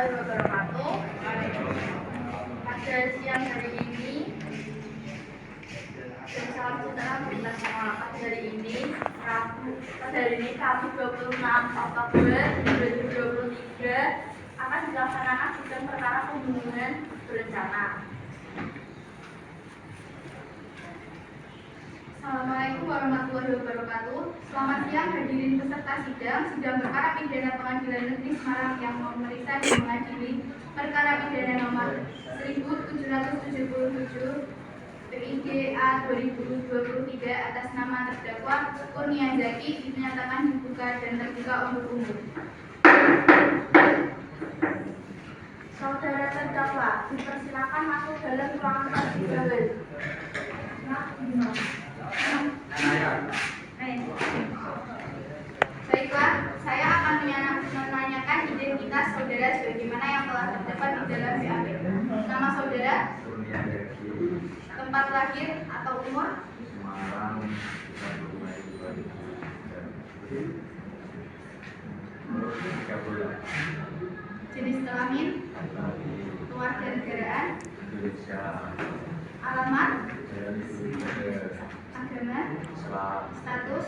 warahmatullahi wabarakatuh. Pada siang hari ini, dan salam sejahtera kita semua. Pada hari ini, Rabu 26 Oktober 2023 akan dilaksanakan sidang perkara pembunuhan berencana. Assalamualaikum warahmatullahi wabarakatuh. Selamat siang hadirin peserta sidang perkara pidana Pengadilan Negeri Semarang yang memeriksa dan mengadili perkara pidana nomor 1777 PID A 2023 atas nama terdakwa Kurnia Zaki dinyatakan dibuka dan terbuka untuk umum. Saudara terdakwa dipersilakan masuk dalam ruangan persidangan. Baiklah, saya akan menanyakan identitas saudara sebagaimana yang telah terdapat di dalam BAP. Nama saudara, tempat lahir atau umur, jenis kelamin, keluarga negaraan, alamat, agama, status.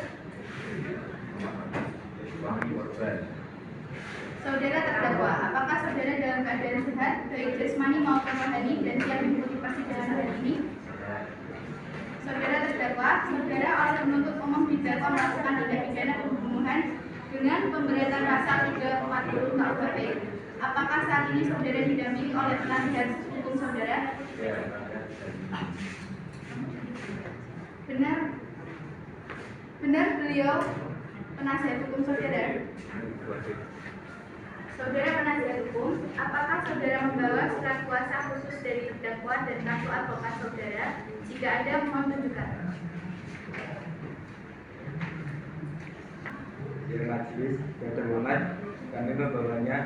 Saudara terdakwa, apakah saudara dalam keadaan sehat, baik jasmani maupun rohani, dan siap mengikuti persidangan hari ini? Saudara terdakwa, saudara oleh penuntut umum didakwa melakukan tindak pidana pembunuhan dengan pemberatan pasal 340 KUHP. Apakah saat ini saudara didampingi oleh penasihat hukum saudara? Benar beliau penasihat hukum saudara? Saudara penasihat hukum, apakah saudara membawa surat kuasa khusus dari terdakwa dan kartu advokat saudara? Jika ada, mohon tunjukkan. Yang majelis yang terhormat, kami membawanya.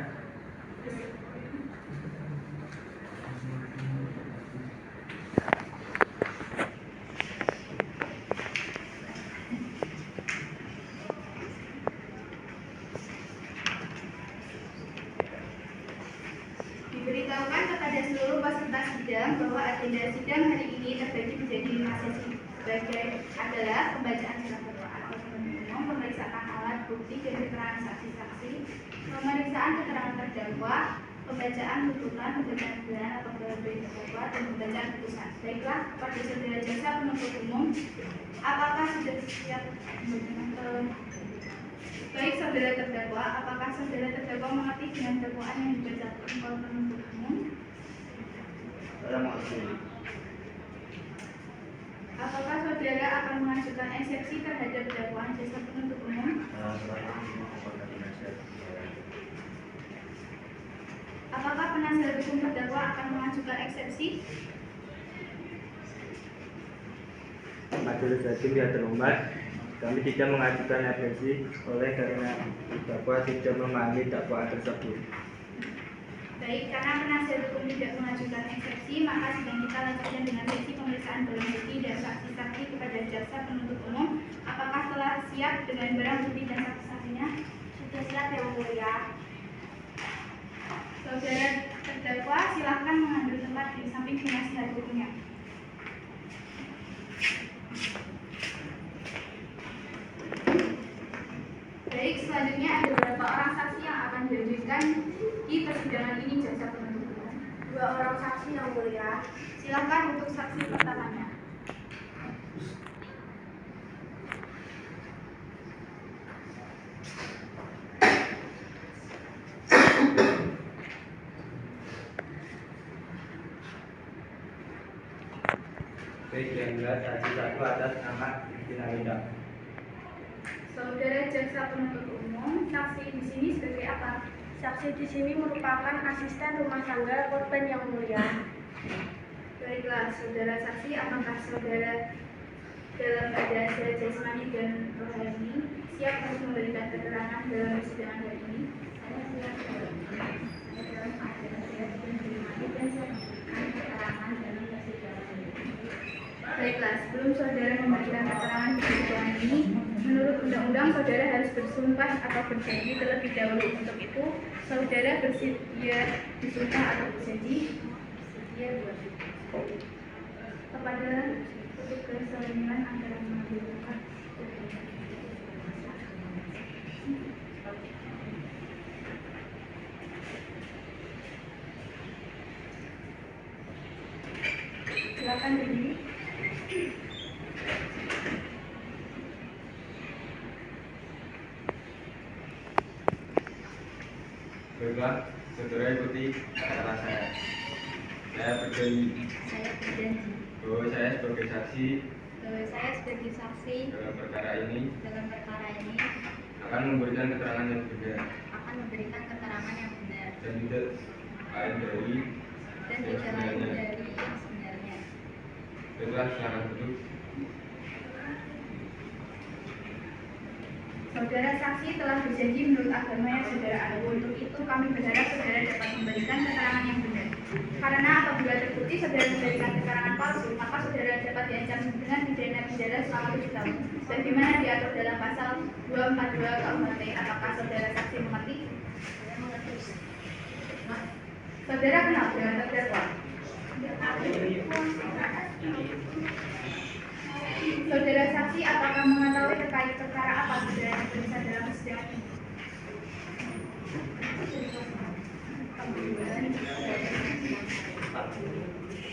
Diberitahukan kepada seluruh peserta sidang bahwa agenda sidang hari ini terbagi menjadi 5 sesi. Adalah pembacaan surat dakwaan oleh penuntut umum, pemeriksaan alat bukti dan keterangan saksi-saksi, pemeriksaan keterangan terdakwa, pembacaan tuntutan, pembacaan gelar atau gelar terdakwa, dan pembacaan putusan. Baiklah, kepada saudara jaksa penuntut umum, apakah sudah siap? Baik, saudara terdakwa, apakah saudara terdakwa mengerti dengan dakwaan yang dibacakan oleh penuntut umum? Saya mengerti. Apakah saudara akan mengajukan eksepsi terhadap dakwaan jaksa penuntut umum? Apakah penasihat hukum terdakwa akan mengajukan eksepsi? Majelis hakim yang terhormat, kami tidak mengajukan eksepsi oleh karena terdakwa tidak memahami dakwaan tersebut. Baik, karena penasihat hukum tidak mengajukan eksepsi, maka sidang kita lanjutkan dengan sesi pemeriksaan barang bukti dan saksi-saksi kepada jaksa penuntut umum. Apakah telah siap dengan barang bukti dan saksi-saksinya? Sudah siap, Yang Mulia. Saudara terdakwa, silakan mengambil tempat di samping penasihat hukumnya. Baik, selanjutnya ada beberapa orang saksi yang akan dihadirkan di persidangan ini jaksa penuntut umum. 2 orang saksi, Yang Mulia. Silakan untuk saksi pertamanya. Baik, yang jelas saksi satu atas nama Dinamida. Saudara jaksa penuntut umum, saksi di sini sebagai apa? Saksi di sini merupakan asisten rumah tangga korban, Yang Mulia. Baiklah, saudara saksi, apakah saudara dalam keadaan sehat jasmani dan rohani siap untuk memberikan keterangan dalam persidangan hari ini? Saya siap. Saya dalam keadaan sehat dan jasmani dan siap memberikan keterangan dalam persidangan hari ini. Baiklah, sebelum saudara memberikan keterangan di persidangan ini, menurut undang-undang saudara harus bersumpah atau berjanji terlebih dahulu. Untuk itu, saudara bersedia disumpah atau berjanji? Kepada petugas salinan antara mengajukan. Silakan berdiri. Baiklah, saudara ikuti kata saya. Saya berjanji Saya berjanji bahwa saya sebagai saksi bahwa saya sebagai saksi dalam perkara ini akan memberikan keterangan yang benar dan tidak lain dari yang sebenarnya. Baiklah, silakan duduk. Saudara saksi telah berjanji menurut agama yang saudara anut. Untuk itu kami berharap saudara dapat memberikan keterangan yang benar. Karena apabila terbukti saudara memberikan keterangan palsu, maka saudara dapat diancam dengan pidana penjara selama 7 tahun. Sebagaimana diatur dalam pasal 242 KUHP. Apakah saudara saksi mengerti? Saudara kenal dengan terdakwa? Saudara saksi apakah mengetahui terkait perkara apa saudara diperiksa dalam persidangan ini?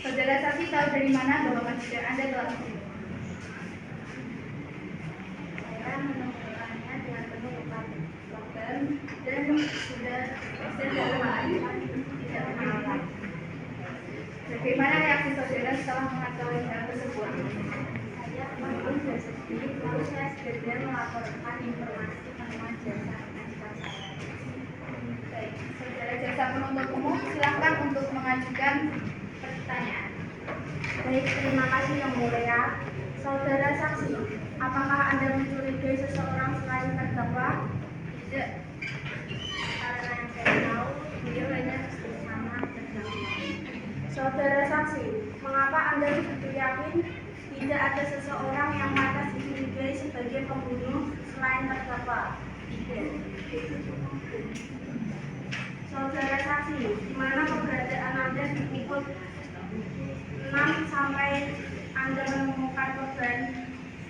Saudara saksi tahu dari mana bahwa masjid Anda telah tutup? Saya menemukannya dengan penuh logam dan sudah tidak mengenal. Bagaimana reaksi saudara setelah mengetahui hal tersebut? Saya kemarin bersedih, lalu saya segera melaporkan informasi penemuan jasa pengajukan saya. Baik, saudara jaksa penuntut umum, silakan untuk mengajukan pertanyaan. Baik, terima kasih yang mulia. Saudara saksi, apakah Anda mencurigai seseorang selain terdakwa? Tidak, Karena yang saya tahu, beliau hanya bersama terdakwa. Saudara saksi, mengapa Anda begitu yakin tidak ada seseorang yang pantas dicurigai sebagai pembunuh selain terdakwa? tidak. Saudara saksi, di mana keberadaan Anda di pukul 6 sampai Anda menemukan korban?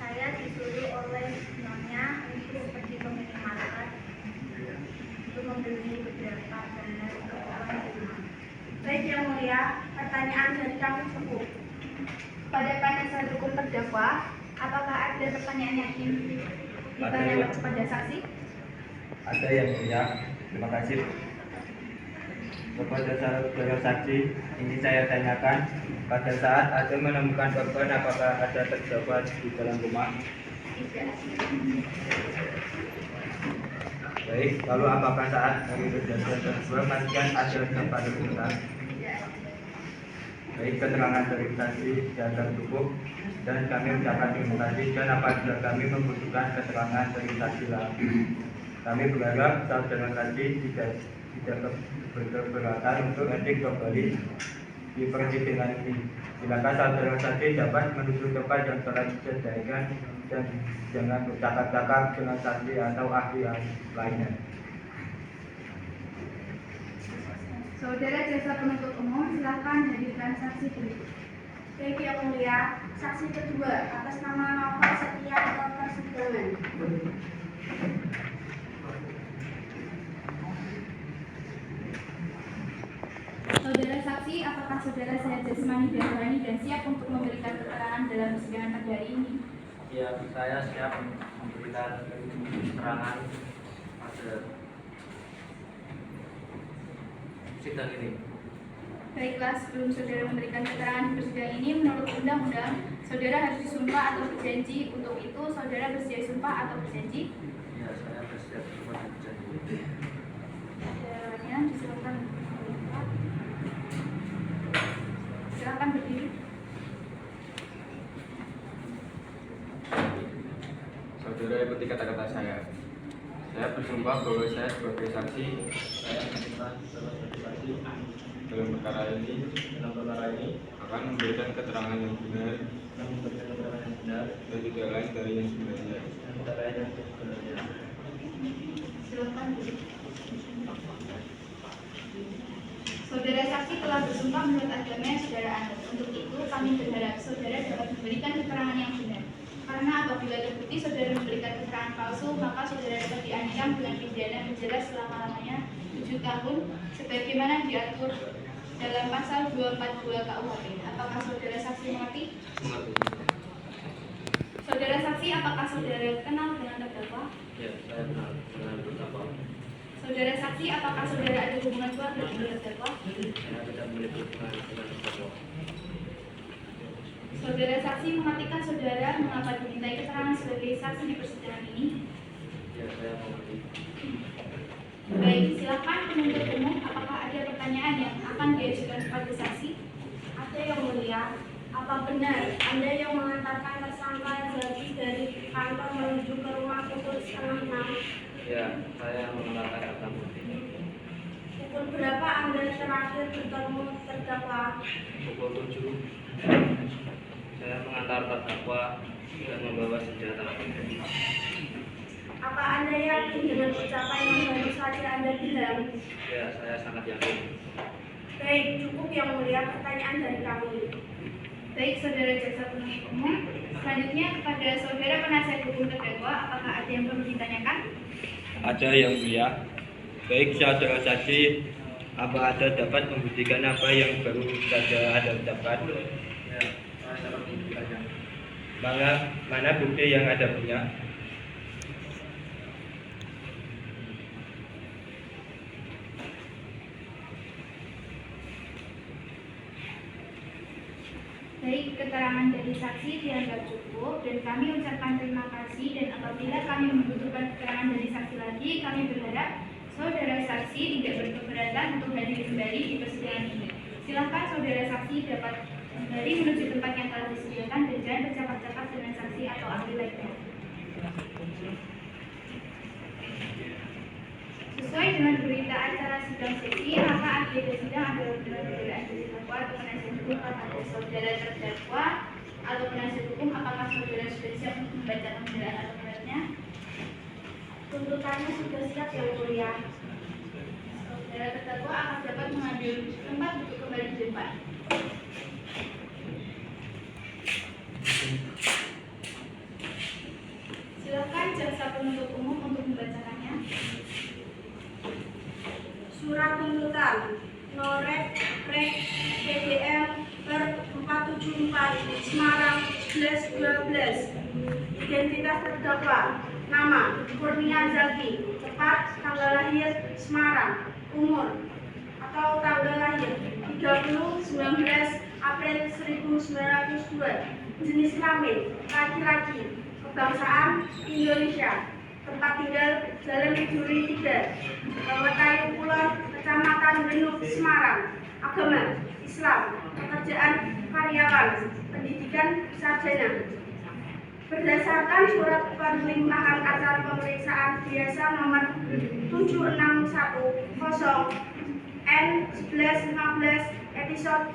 Saya disuruh oleh nyonya untuk pergi ke minimarket untuk membeli beberapa barang keperluan di rumah. Baik yang mulia, pertanyaan dari kami cukup. Pada penasihat hukum terdakwa, apakah ada pertanyaan yang ingin ditanyakan kepada saksi? Ada yang mulia, terima kasih. Kepada saudara saksi, ini saya tanyakan, pada saat Anda menemukan korban, apakah ada terdakwa di dalam rumah? Tidak. Baik, lalu apakah saat dari kejadian tersebut matikan ada tempat terbuka? Tidak. Baik, keterangan dari saksi sudah cukup dan kami ucapkan terima kasih dan apabila kami membutuhkan keterangan dari saksi lagi, kami berharap saudara saksi tidak berkeberatan untuk hadir kembali di persidangan ini. Silakan saudara saksi dapat menuju tempat yang telah disediakan dan jangan bercakap-cakap dengan saksi atau ahli yang lainnya. Saudara jaksa penuntut umum, silakan hadirkan saksi berikut. Baik yang mulia, saksi kedua atas nama Novel Setia ke persidangan. Saudara saksi, apakah saudara sehat jasmani dan rohani dan siap untuk memberikan keterangan dalam persidangan pada hari ini? Ya, saya siap memberikan keterangan pada sidang ini. Baiklah, sebelum saudara memberikan keterangan di persidangan ini, menurut undang-undang, saudara harus disumpah atau berjanji. Untuk itu, saudara bersedia sumpah atau berjanji? Ya, saya bersedia sumpah dan berjanji. Saudaranya disilakan. Silakan berdiri. Saudara ikuti kata-kata saya. Saya bersumpah bahwa saya sebagai saksi, saya menyatakan sebagai saksi dalam perkara ini akan memberikan keterangan yang benar dan tidak lain dari yang sebenarnya. Silakan. Saudara saksi telah bersumpah menurut agama yang saudara anut. Untuk itu, kami berharap saudara dapat memberikan keterangan yang benar. Karena apabila terbukti saudara memberikan keterangan palsu, maka saudara dapat diancam dengan pidana penjara selama-lamanya 7 tahun, sebagaimana diatur dalam pasal 242 KUHP. Apakah saudara saksi mengerti? Saudara saksi, apakah saudara kenal dengan terdakwa? Ya, saya kenal dengan terdakwa. Saudara saksi, apakah saudara ada hubungan keluarga dengan terdakwa? Saya tidak memiliki hubungan dengan terdakwa. Saudara saksi, mengertikah saudara mengapa dimintai keterangan sebagai saksi di persidangan ini? Ya, saya mengerti. Baik, silakan penuntut umum. Apakah ada pertanyaan yang akan diajukan kepada saksi? Ada yang mulia. Apa benar Anda yang mengantarkan tersangka Zaki dari kantor menuju ke rumah pukul 5:30? Ya, saya mengenalkan Atam. Pukul berapa Anda terakhir bertemu terdakwa? Pukul 7. Saya mengantar terdakwa dan membawa senjata. Apa Anda yakin dengan ucapan yang baru saja Anda bilang? Ya, saya sangat yakin. Baik, cukup yang mulia pertanyaan dari kami. Baik, saudara jaksa penuntut umum. Selanjutnya kepada saudara penasihat hukum terdakwa, apakah ada yang perlu ditanyakan? Ada yang mulia. Baik, saudara saksi, apa ada dapat membuktikan apa yang baru saja ada ucapkan? Ya, saya dapat membuktikannya. Mana bukti yang ada punya? Baik, keterangan dari saksi dianggap cukup dan kami ucapkan terima kasih, dan apabila kami membutuhkan keterangan dari saksi lagi, kami berharap saudara saksi tidak berkeberatan untuk hadir kembali di persidangan ini. Silakan saudara saksi dapat kembali menuju tempat yang telah disediakan dan jangan bercakap-cakap dengan saksi atau ahli lainnya. Sesuai dengan berita acara sidang sesi, maka agenda sidang adalah dengan pembelaan dari terdakwa atau penasihat hukum kepada saudara terdakwa atau penasihat hukum. Apakah saudara sudah siap untuk membaca pembelaan atau penasihatnya? Tuntutannya sudah siap yang mulia. Saudara terdakwa akan dapat mengambil tempat untuk kembali di depan. Silakan jaksa penuntut umum untuk membacakannya. Surat tuntutan Norek Rek PDM per 474 Semarang 11/12. Identitas terdakwa: nama Kurnia Zaki, tepat tanggal lahir Semarang, umur atau tanggal lahir 30/19 April 1902, jenis kelamin laki-laki, kebangsaan Indonesia, tempat tinggal Jalan Widuri 3, Kayu Kulon, Kecamatan Benuk, Semarang, agama Islam, pekerjaan karyawan, pendidikan sarjana. Berdasarkan surat perlimpahan acara pemeriksaan biasa nomor 7610 N1115 episode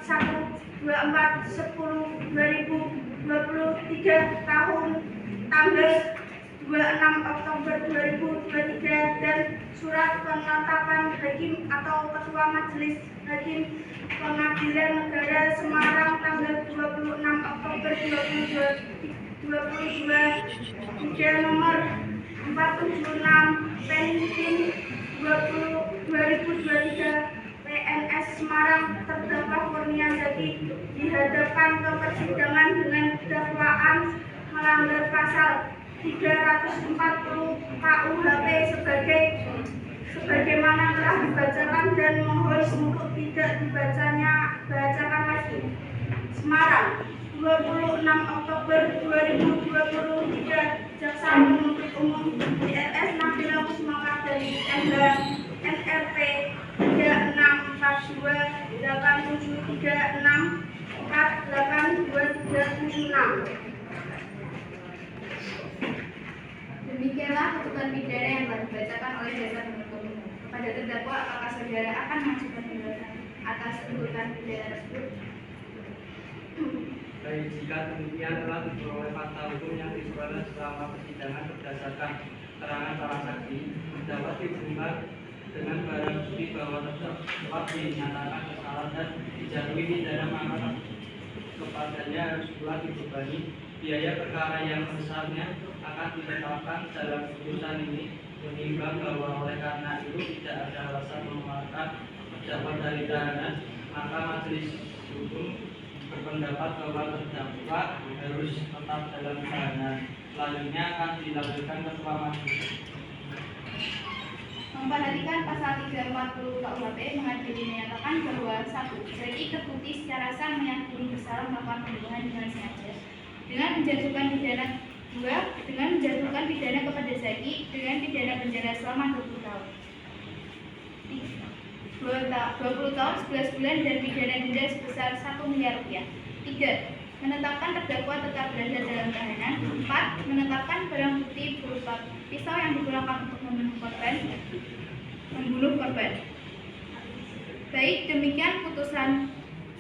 1/24/10/2023 tanggal 26 Oktober 2023 dan surat penetapan hakim atau ketua majelis hakim pengadilan negara Semarang tanggal 26 Oktober 2022 nomor 476 Pentin 2023 PNS Semarang terdakwa Kurnia Zaki dihadapkan ke persidangan dengan dakwaan melanggar pasal 340 KUHP sebagaimana telah dibacakan dan mohon untuk tidak bacakan lagi. Semarang, 26 Oktober 2023, Jaksa Penuntut Umum DRS Nabila Kusmaka dari MH NRP 36428736482376. Demikianlah putusan pidana yang telah dibacakan oleh jaksa penuntut umum. Kepada terdakwa, apakah saudara akan mengajukan pembelaan atas tuntutan pidana tersebut? Baik, jika demikian telah diperoleh fakta hukum yang diperoleh selama persidangan berdasarkan keterangan para saksi, dapat dibuktikan dengan barang bukti bahwa terdakwa dinyatakan bersalah dan dijatuhi pidana, maka kepadanya harus pula dibebani biaya perkara yang besarnya akan ditetapkan dalam putusan ini, menimbang bahwa oleh karena itu tidak ada alasan mengeluarkan terdakwa dari tahanan, maka majelis hukum berpendapat bahwa terdakwa harus tetap dalam tahanan. Selanjutnya akan dilanjutkan ketua majelis. Memperhatikan pasal 340 KUHP mengadili menyatakan bahwa 1. Zaki terbukti secara sah meyakini bersalah melakukan pembunuhan dengan sengaja dengan menjatuhkan pidana 2. Dengan menjatuhkan pidana kepada Zaki dengan pidana penjara selama 20 tahun 20 tahun 11 bulan dan pidana denda sebesar 1 miliar rupiah. 3. Menetapkan terdakwa tetap berada dalam tahanan. 4. Menetapkan barang bukti berupa pisau yang digunakan untuk membunuh korban. Baik, demikian putusan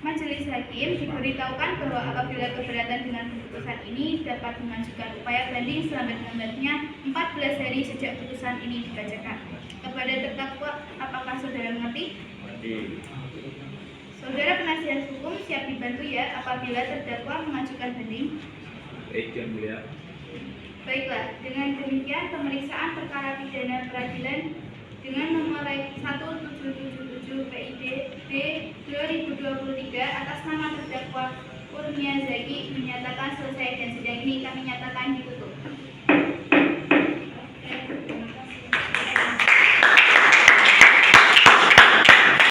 majelis hakim. Diberitahukan bahwa apabila keberatan dengan putusan ini dapat mengajukan upaya banding selambat-lambatnya 14 hari sejak putusan ini dibacakan. Kepada terdakwa, apakah saudara mengerti? Saudara penasihat hukum siap dibantu ya apabila terdakwa mengajukan banding? Baik, Yang Mulia. Baiklah, dengan demikian pemeriksaan perkara pidana peradilan dengan nomor 1777 PID B 2023 atas nama terdakwa Kurnia Zaki dinyatakan selesai dan sidang ini kami nyatakan ditutup.